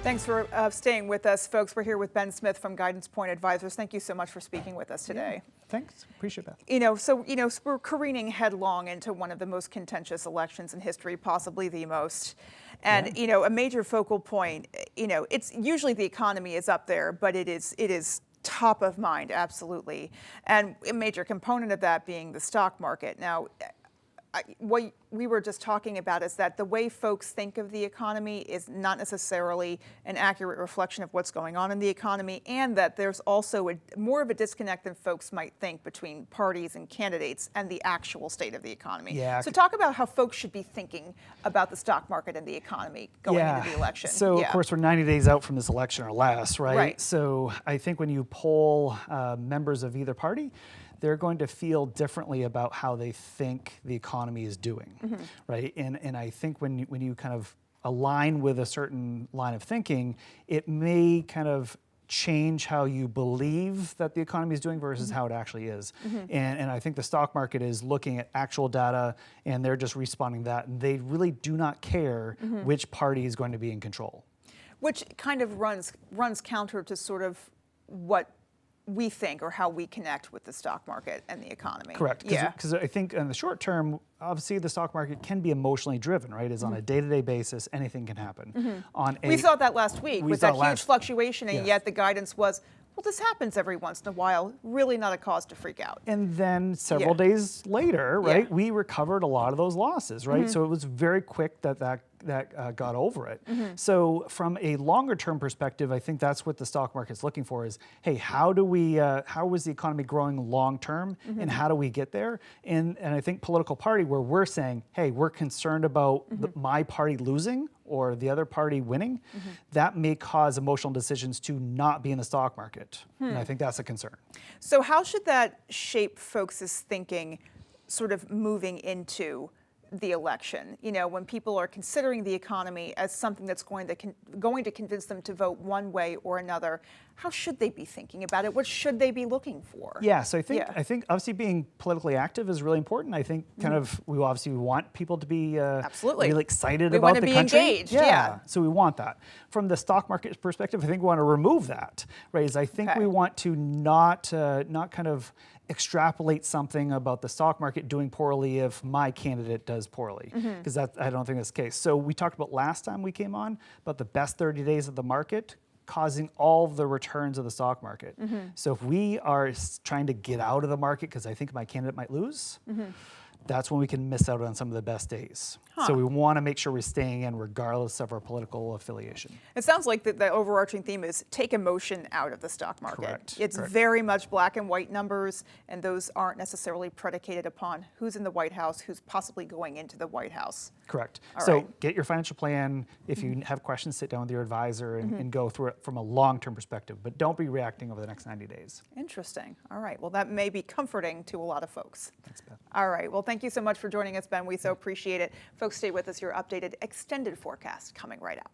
Thanks for staying with us, folks. We're here with Ben Smith from Guidance Point Advisors. Thank you so much for speaking with us today. Yeah, thanks. Appreciate that. So we're careening headlong into one of the most contentious elections in history, possibly the most. And, a major focal point, it's usually the economy is up there, but it is top of mind, absolutely. And a major component of that being the stock market. Now, what we were just talking about is that the way folks think of the economy is not necessarily an accurate reflection of what's going on in the economy, and that there's also more of a disconnect than folks might think between parties and candidates and the actual state of the economy. Yeah. So talk about how folks should be thinking about the stock market and the economy going into the election. So of course we're 90 days out from this election or less, right? So I think when you poll members of either party, they're going to feel differently about how they think the economy is doing, right? And I think when you kind of align with a certain line of thinking, it may kind of change how you believe that the economy is doing versus how it actually is. And I think the stock market is looking at actual data and they're just responding to that, and they really do not care which party is going to be in control. Which kind of runs counter to sort of what we think or how we connect with the stock market and the economy. Correct. Because I think in the short term, obviously the stock market can be emotionally driven, right? Is on a day-to-day basis, anything can happen. We saw that last week with that huge fluctuation, and yet the guidance was, well, this happens every once in a while, really not a cause to freak out. And then several days later, right, we recovered a lot of those losses, right? So it was very quick that got over it. So from a longer term perspective, I think that's what the stock market's looking for is, hey, how is the economy growing long term and how do we get there? And I think political party where we're saying, hey, we're concerned about my party losing or the other party winning, that may cause emotional decisions to not be in the stock market. And I think that's a concern. So how should that shape folks' thinking sort of moving into the election? When people are considering the economy as something that's going to convince them to vote one way or another, how should they be thinking about it? What should they be looking for? Yeah, so I think obviously being politically active is really important. I think we obviously want people to be really excited about the country. We want to be engaged. Yeah. So we want that. From the stock market perspective, I think we want to remove that, right? I think we want to not kind of extrapolate something about the stock market doing poorly if my candidate does poorly, because I don't think that's the case. So we talked about last time we came on about the best 30 days of the market causing all of the returns of the stock market. So if we are trying to get out of the market because I think my candidate might lose, that's when we can miss out on some of the best days. So we want to make sure we're staying in regardless of our political affiliation. It sounds like the overarching theme is take emotion out of the stock market. Correct. It's very much black and white numbers, and those aren't necessarily predicated upon who's in the White House, who's possibly going into the White House. Correct. So get your financial plan. If you have questions, sit down with your advisor and go through it from a long-term perspective, but don't be reacting over the next 90 days. Interesting. All right. Well, that may be comforting to a lot of folks. Thanks, Beth. All right. Well, thank you so much for joining us, Ben. We so appreciate it. Folks, stay with us. Your updated extended forecast coming right up.